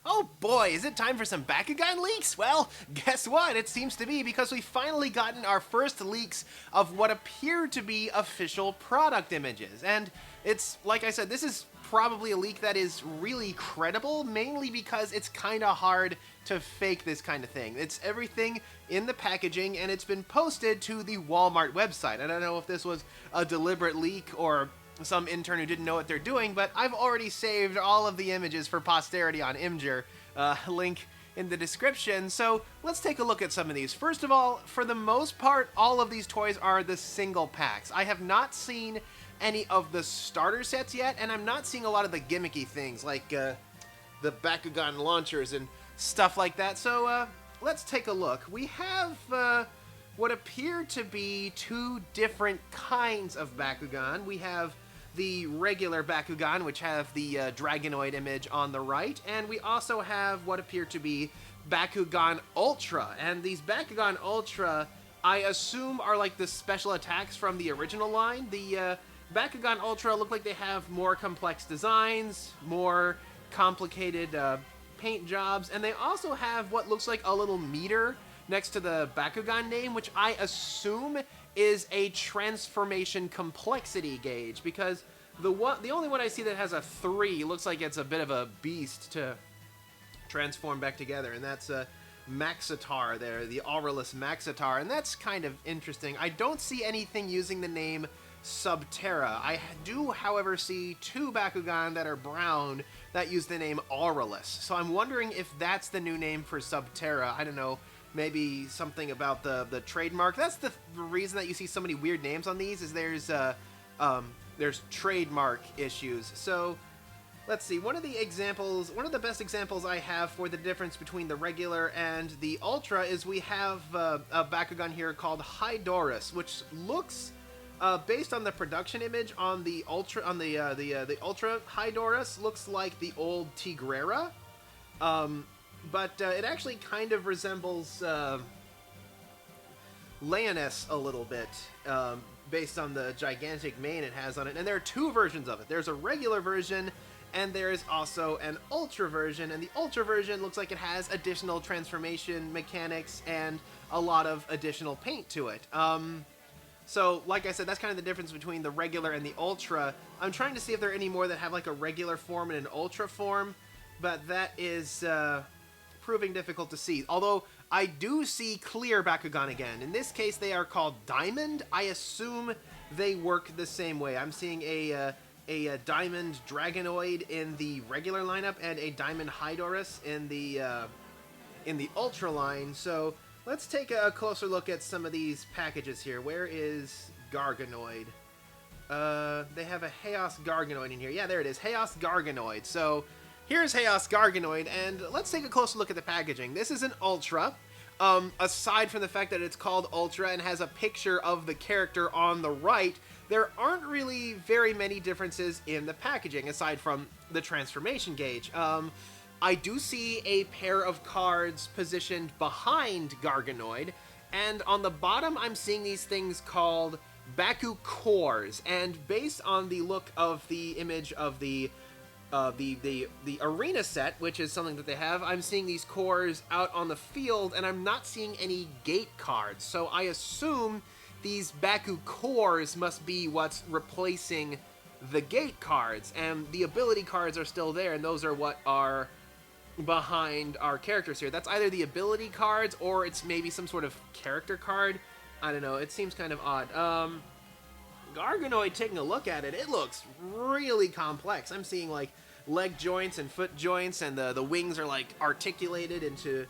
Oh boy, is it time for some Bakugan leaks? Well, guess what? It seems to be because we've finally gotten our first leaks of what appear to be official product images. And it's, like I said, this is probably a leak that is really credible, mainly because it's kind of hard to fake this kind of thing. It's everything in the packaging, and it's been posted to the Walmart website. I don't know if this was a deliberate leak or some intern who didn't know what they're doing, but I've already saved all of the images for posterity on Imgur, link in the description. So let's take a look at some of these. First of all, for the most part, all of these toys are the single packs. I have not seen any of the starter sets yet, and I'm not seeing a lot of the gimmicky things like the Bakugan launchers and stuff like that. So let's take a look. We have what appear to be two different kinds of Bakugan. We have the regular Bakugan, which have the Dragonoid image on the right, and we also have what appear to be Bakugan Ultra. And these Bakugan Ultra, I assume, are like the special attacks from the original line. The Bakugan Ultra look like they have more complex designs, more complicated paint jobs, and they also have what looks like a little meter next to the Bakugan name, which I assume is a transformation complexity gauge, because the only one I see that has a 3 looks like it's a bit of a beast to transform back together, and that's Maxitar there, the Aurelus Maxitar, and that's kind of interesting. I don't see anything using the name Subterra. I do, however, see two Bakugan that are brown that use the name Aurelus, so I'm wondering if that's the new name for Subterra. I don't know, maybe something about the trademark. That's the reason that you see so many weird names on these, is there's trademark issues. So let's see, one of the best examples I have for the difference between the regular and the Ultra is we have a Bakugan here called Hydorus, which looks, based on the production image on the Ultra, on the Ultra Hydorus, looks like the old Tigrera. But it actually kind of resembles Leoness a little bit, based on the gigantic mane it has on it. And there are two versions of it. There's a regular version, and there is also an Ultra version. And the Ultra version looks like it has additional transformation mechanics and a lot of additional paint to it. So, like I said, that's kind of the difference between the regular and the Ultra. I'm trying to see if there are any more that have like a regular form and an Ultra form, but that is proving difficult to see. Although I do see clear Bakugan again. In this case, they are called Diamond. I assume they work the same way. I'm seeing a Diamond Dragonoid in the regular lineup and a Diamond Hydorus in the Ultra line. So let's take a closer look at some of these packages here. Where is Garganoid? They have a Chaos Garganoid in here. Yeah, there it is. Chaos Garganoid. So here's Chaos Garganoid, and let's take a closer look at the packaging. This is an Ultra. Aside from the fact that it's called Ultra and has a picture of the character on the right, there aren't really very many differences in the packaging, aside from the transformation gauge. I do see a pair of cards positioned behind Garganoid, and on the bottom I'm seeing these things called Baku-Cores, and based on the look of the image of the arena set, which is something that they have, I'm seeing these cores out on the field, and I'm not seeing any gate cards. So I assume these Baku-Cores must be what's replacing the gate cards, and the ability cards are still there, and those are what are behind our characters here. That's either the ability cards, or it's maybe some sort of character card. I don't know, it seems kind of odd. Garganoid, taking a look at it, it looks really complex. I'm seeing like leg joints and foot joints, and the wings are like articulated into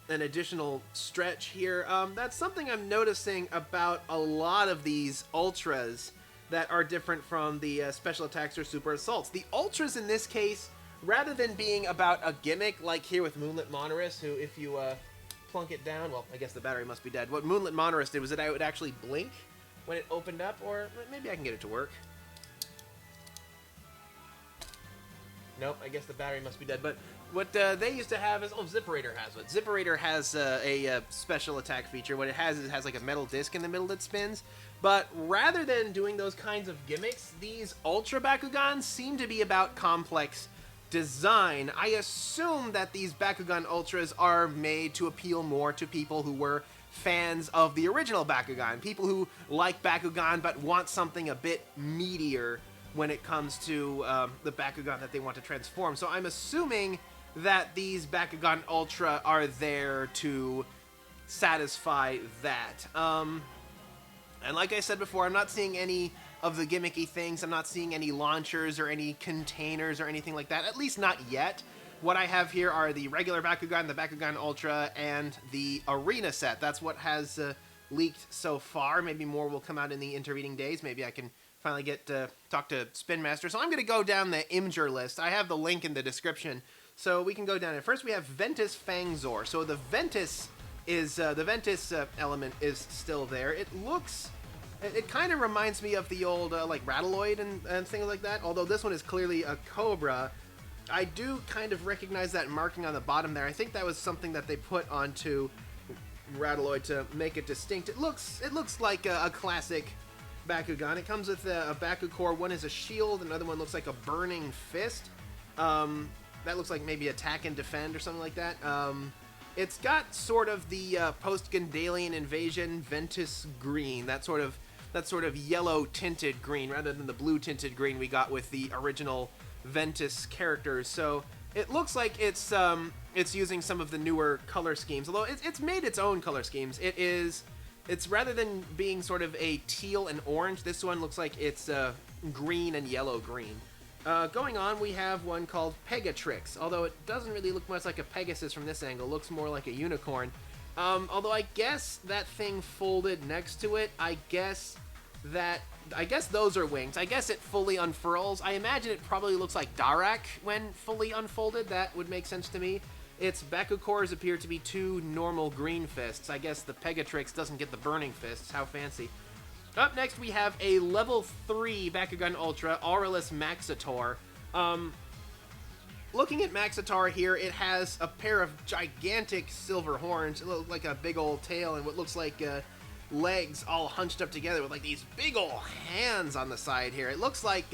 an additional stretch here. That's something I'm noticing about a lot of these Ultras that are different from the special attacks or super assaults. The Ultras in this case, rather than being about a gimmick like here with Moonlit Monorist, who if you plunk it down, well, I guess the battery must be dead. What Moonlit Monorist did was that I would actually blink when it opened up, or maybe I can get it to work. Nope, I guess the battery must be dead. But what they used to have is, Zipperator has it. Zipperator has a special attack feature. What it has is it has like a metal disc in the middle that spins. But rather than doing those kinds of gimmicks, these Ultra Bakugans seem to be about complex design, I assume that these Bakugan Ultras are made to appeal more to people who were fans of the original Bakugan, people who like Bakugan but want something a bit meatier when it comes to the Bakugan that they want to transform. So I'm assuming that these Bakugan Ultra are there to satisfy that. And like I said before, I'm not seeing any of the gimmicky things. I'm not seeing any launchers or any containers or anything like that, at least not yet. What I have here are the regular Bakugan, the Bakugan Ultra, and the Arena set. That's what has leaked so far. Maybe more will come out in the intervening days. Maybe I can finally get to talk to Spin Master. So I'm going to go down the Imgur list. I have the link in the description, so we can go down it. First, we have Ventus Fangzor. So the Ventus is the Ventus element is still there. It looks, it kind of reminds me of the old like Rattaloid and things like that. Although this one is clearly a Cobra, I do kind of recognize that marking on the bottom there. I think that was something that they put onto Rattaloid to make it distinct. It looks like a classic Bakugan. It comes with a Baku-Core. One is a shield, another one looks like a burning fist. That looks like maybe attack and defend or something like that. It's got sort of the post-Gundalian invasion Ventus green, that sort of yellow tinted green rather than the blue tinted green we got with the original Ventus characters. So it looks like it's using some of the newer color schemes, although it's made its own color schemes. It's rather than being sort of a teal and orange, this one looks like it's green and yellow green. Going on, we have one called Pegatrix, although it doesn't really look much like a Pegasus from this angle. It looks more like a unicorn. Although I guess that thing folded next to it, I guess those are wings. I guess it fully unfurls. I imagine it probably looks like Darak when fully unfolded. That would make sense to me. Its Baku-Cores appear to be two normal green fists. I guess the Pegatrix doesn't get the burning fists. How fancy. Up next, we have a level 3 Bakugan Ultra, Aurelus Maxitor. Looking at Maxitor here, it has a pair of gigantic silver horns. It looks like a big old tail and what looks like legs all hunched up together with like these big old hands on the side here. It looks like,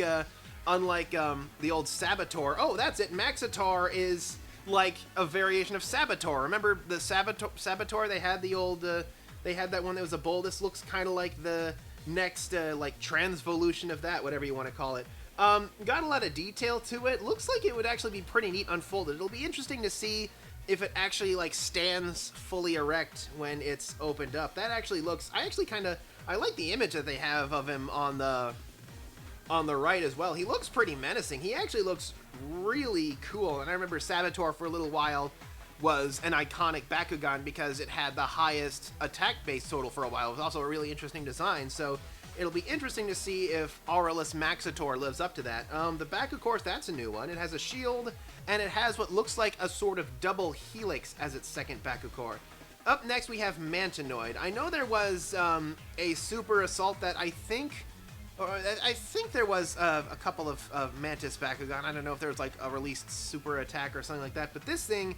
unlike the old Saboteur. Oh, that's it. Maxitor is like a variation of Saboteur. Remember the Saboteur? They had the old, they had that one that was a bull. This looks kind of like the next like transvolution of that, whatever you want to call it. Got a lot of detail to it. Looks like it would actually be pretty neat unfolded. It'll be interesting to see if it actually like stands fully erect when it's opened up. That actually looks, I like the image that they have of him on the right as well. He looks pretty menacing. He actually looks really cool. And I remember Saboteur for a little while was an iconic Bakugan because it had the highest attack base total for a while. It was also a really interesting design, so it'll be interesting to see if Aurelus Maxitor lives up to that. The Baku-Cores, that's a new one. It has a shield, and it has what looks like a sort of double helix as its second Baku-Core. Up next, we have Mantanoid. I know there was a Super Assault that I think there was a couple of Mantis Bakugan. I don't know if there was like a released Super Attack or something like that, but this thing,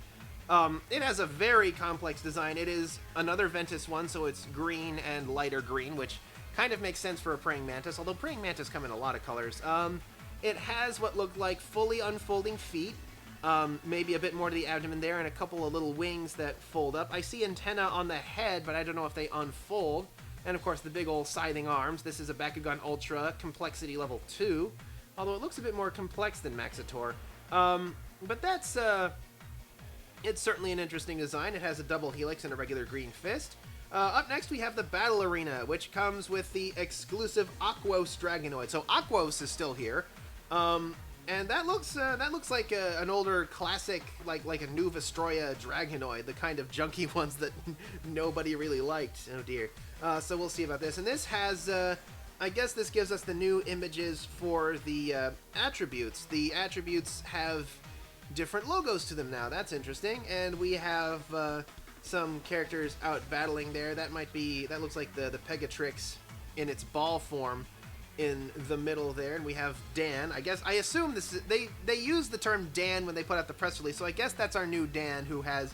it has a very complex design. It is another Ventus one, so it's green and lighter green, which kind of makes sense for a praying mantis, although praying mantis come in a lot of colors. It has what look like fully unfolding feet, maybe a bit more to the abdomen there, and a couple of little wings that fold up. I see antenna on the head, but I don't know if they unfold. And of course the big old scything arms. This is a Bakugan Ultra, complexity level 2, although it looks a bit more complex than Maxitor. But that's it's certainly an interesting design. It has a double helix and a regular green fist. Up next, we have the Battle Arena, which comes with the exclusive Aquos Dragonoid. So Aquos is still here, and that looks like an older classic, like a new Vestroya Dragonoid, the kind of junky ones that nobody really liked. Oh dear. So we'll see about this. And this has, I guess this gives us the new images for the attributes. The attributes have different logos to them now. That's interesting. And we have some characters out battling there. That looks like the Pegatrix in its ball form in the middle there. And we have Dan. I assume this is, they use the term Dan when they put out the press release, so I guess that's our new Dan, who has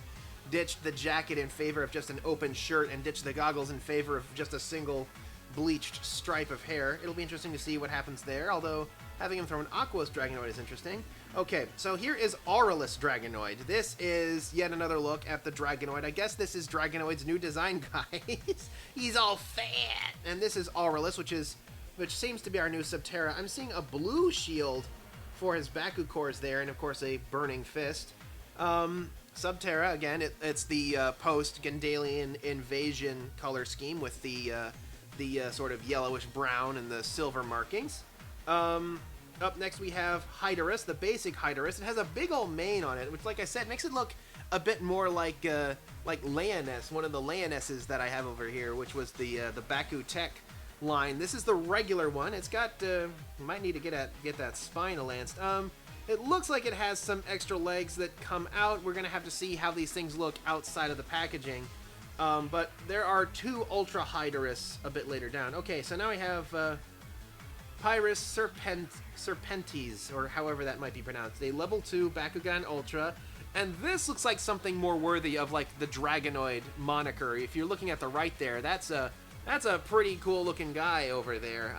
ditched the jacket in favor of just an open shirt and ditched the goggles in favor of just a single bleached stripe of hair. It'll be interesting to see what happens there, although Having him throw an Aquos Dragonoid is interesting. Okay, so here is Aurelus Dragonoid. This is yet another look at the Dragonoid. I guess this is Dragonoid's new design, guys. He's all fat. And this is Aurelus, which seems to be our new Subterra. I'm seeing a blue shield for his Baku-Cores there, and of course a Burning Fist. Subterra, again, it's the post-Gandalian invasion color scheme with the sort of yellowish-brown and the silver markings. Up next we have Hyderus, the basic Hyderus. It has a big old mane on it, which, like I said, makes it look a bit more like Leoness, one of the Leonesses that I have over here, which was the Baku Tech line. This is the regular one. It's got, might need to get that spine lanced. It looks like it has some extra legs that come out. We're going to have to see how these things look outside of the packaging. But there are two Ultra Hyderus a bit later down. Okay, so now we have Pyrus Serpentes, or however that might be pronounced. A level 2 Bakugan Ultra. And this looks like something more worthy of, like, the Dragonoid moniker. If you're looking at the right there, that's a pretty cool looking guy over there.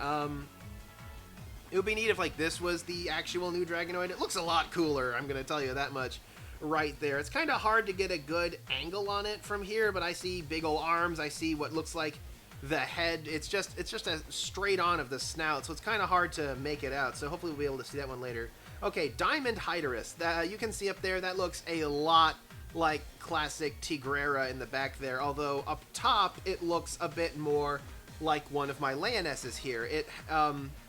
It would be neat if, like, this was the actual new Dragonoid. It looks a lot cooler, I'm going to tell you that much right there. It's kind of hard to get a good angle on it from here, but I see big ol' arms. I see what looks like the head. It's just a straight on of the snout, so it's kind of hard to make it out. So hopefully we'll be able to see that one later. Okay, Diamond Hyderus. You can see up there, that looks a lot like classic Tigrera in the back there, although up top it looks a bit more like one of my Leonesses here.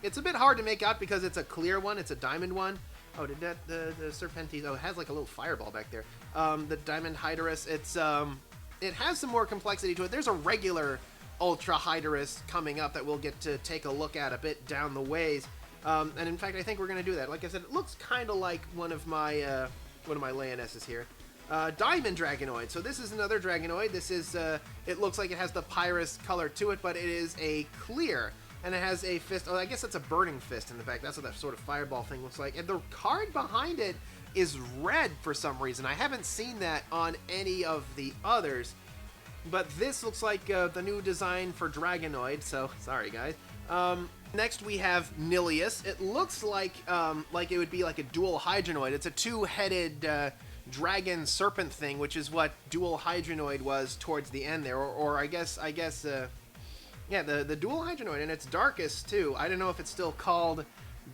It's a bit hard to make out because it's a clear one, it's a diamond one. Oh, did that, the Serpentes, oh, it has like a little fireball back there. The Diamond Hyderus, it has some more complexity to it. There's a regular Ultra Hyderus coming up that we'll get to take a look at a bit down the ways. And in fact, I think we're going to do that. Like I said, it looks kind of like one of my Leonesses here. Diamond Dragonoid. So this is another Dragonoid. This is, it looks like it has the Pyrus color to it, but it is a clear. And it has a fist. Oh, I guess that's a Burning Fist in the back. That's what that sort of fireball thing looks like. And the card behind it is red for some reason. I haven't seen that on any of the others. But this looks like the new design for Dragonoid, so sorry guys. Next we have Nilius. It looks like it would be like a dual Hydronoid. It's a two-headed dragon serpent thing, which is what dual Hydronoid was towards the end there, or I guess yeah, the dual Hydronoid, and it's Darkus too. I don't know if it's still called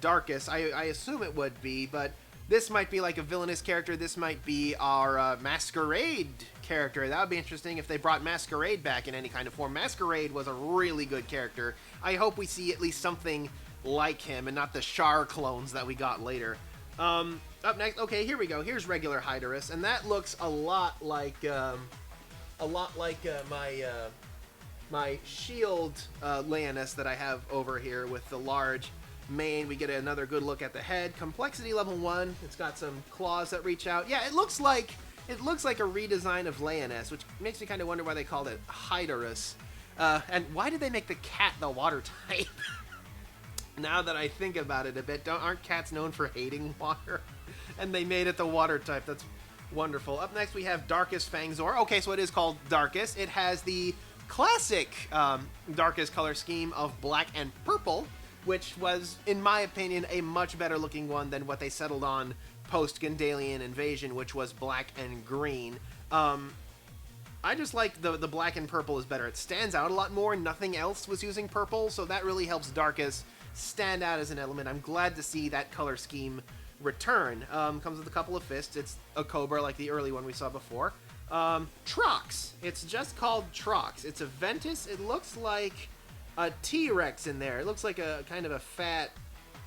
Darkus. I assume it would be, but this might be like a villainous character. This might be our Masquerade character. That would be interesting if they brought Masquerade back in any kind of form. Masquerade was a really good character. I hope we see at least something like him and not the Char clones that we got later. Up next, okay, here we go. Here's regular Hyderus, and that looks a lot like my shield Leoness that I have over here with the large mane. We get another good look at the head. Complexity level 1. It's got some claws that reach out. Yeah, it looks like a redesign of Leoness, which makes me kind of wonder why they called it Hyderus. And why did they make the cat the water type? Now that I think about it a bit, aren't cats known for hating water? And they made it the water type. That's wonderful. Up next we have Darkus Fangzor. Okay, so it is called Darkus. It has the classic Darkus color scheme of black and purple, which was, in my opinion, a much better looking one than what they settled on post-Gandalian invasion, which was black and green. I just like the black and purple is better. It stands out a lot more. Nothing else was using purple, so that really helps Darkus stand out as an element. I'm glad to see that color scheme return. Comes with a couple of fists. It's a Cobra like the early one we saw before. Trox. It's just called Trox. It's a Ventus. It looks like a T-Rex in there. It looks like a kind of a fat...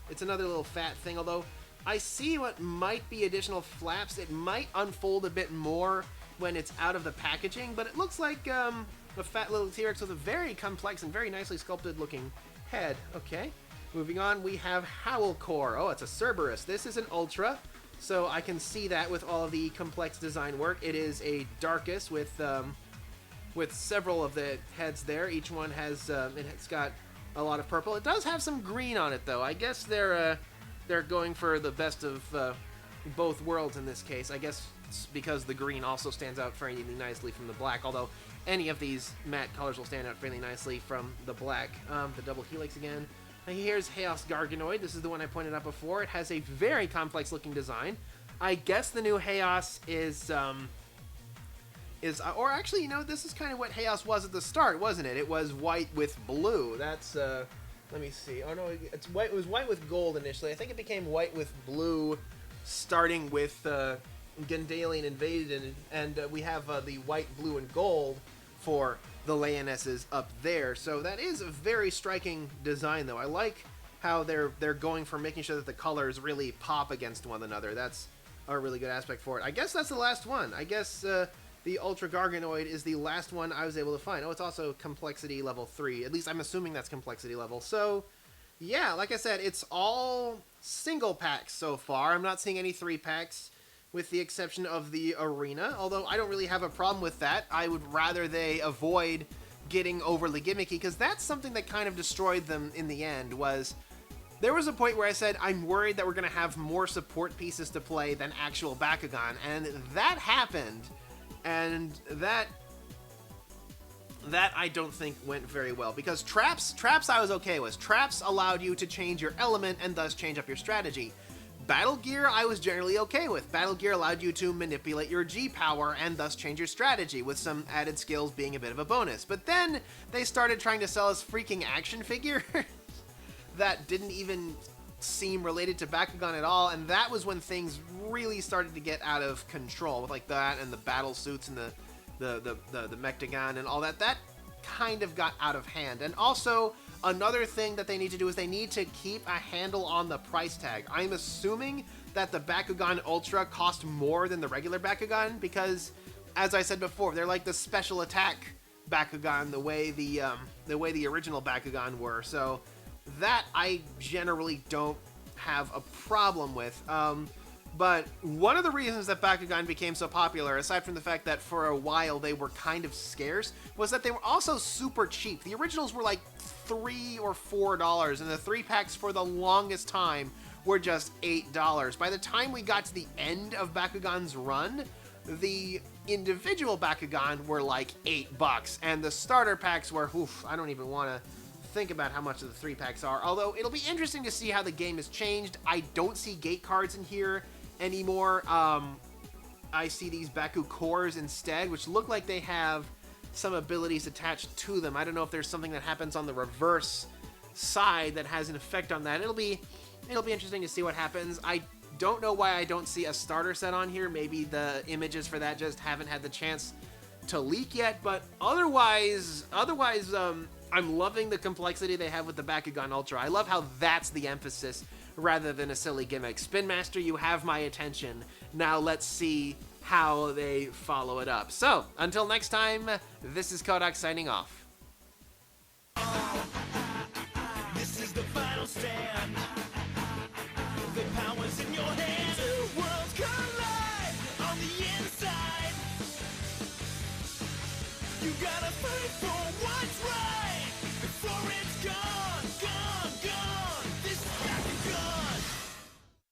It's another little fat thing, although I see what might be additional flaps. It might unfold a bit more when it's out of the packaging, but it looks like a fat little T-Rex with a very complex and very nicely sculpted looking head. Okay. Moving on, we have Howlcore. Oh, it's a Cerberus. This is an Ultra, so I can see that with all of the complex design work. It is a Darkus with several of the heads there. Each one has it's got a lot of purple. It does have some green on it, though. I guess they're going for the best of both worlds in this case. I guess it's because the green also stands out fairly nicely from the black, although any of these matte colors will stand out fairly nicely from the black. The double helix again. Here's Chaos Garganoid. This is the one I pointed out before. It has a very complex looking design. I guess the new Chaos is, or actually, you know, this is kind of what Chaos was at the start, wasn't it? It was white with blue. That's, let me see. Oh no, it's white. It was white with gold initially. I think it became white with blue, starting with Gandalian Invasion, and we have the white, blue, and gold for the Leonesses up there. So that is a very striking design, though. I like how they're going for making sure that the colors really pop against one another. That's a really good aspect for it. I guess that's the last one. I guess the Ultra Garganoid is the last one I was able to find. Oh, it's also complexity level 3. At least I'm assuming that's complexity level. So, yeah, like I said, it's all single packs so far. I'm not seeing any 3-packs, with the exception of the arena, although I don't really have a problem with that. I would rather they avoid getting overly gimmicky, because that's something that kind of destroyed them in the end. Was there was a point where I said, I'm worried that we're going to have more support pieces to play than actual Bakugan, and that happened, and that I don't think went very well, because traps I was okay with. Traps allowed you to change your element and thus change up your strategy. Battle Gear, I was generally okay with. Battle Gear allowed you to manipulate your G-Power and thus change your strategy, with some added skills being a bit of a bonus. But then they started trying to sell us freaking action figures that didn't even seem related to Bakugan at all, and that was when things really started to get out of control, with like that and the battle suits and the Mechtagon and all that. That kind of got out of hand. And also, another thing that they need to do is they need to keep a handle on the price tag. I'm assuming that the Bakugan Ultra cost more than the regular Bakugan, because, as I said before, they're like the special attack Bakugan, the way the original Bakugan were. So that I generally don't have a problem with. But one of the reasons that Bakugan became so popular, aside from the fact that for a while they were kind of scarce, was that they were also super cheap. The originals were like $3 or $4, and the 3-packs for the longest time were just $8. By the time we got to the end of Bakugan's run, the individual Bakugan were like $8, and the starter packs were, oof, I don't even want to think about how much of the 3-packs are. Although it'll be interesting to see how the game has changed. I don't see gate cards in here anymore. I see these Baku-Cores instead, which look like they have some abilities attached to them. I don't know if there's something that happens on the reverse side that has an effect on that. It'll be interesting to see what happens. I don't know why I don't see a starter set on here. Maybe the images for that just haven't had the chance to leak yet, but otherwise, I'm loving the complexity they have with the Bakugan Ultra. I love how that's the emphasis rather than a silly gimmick. Spin Master, you have my attention. Now let's see how they follow it up. So, until next time, this is Kodak signing off. This is the final stand.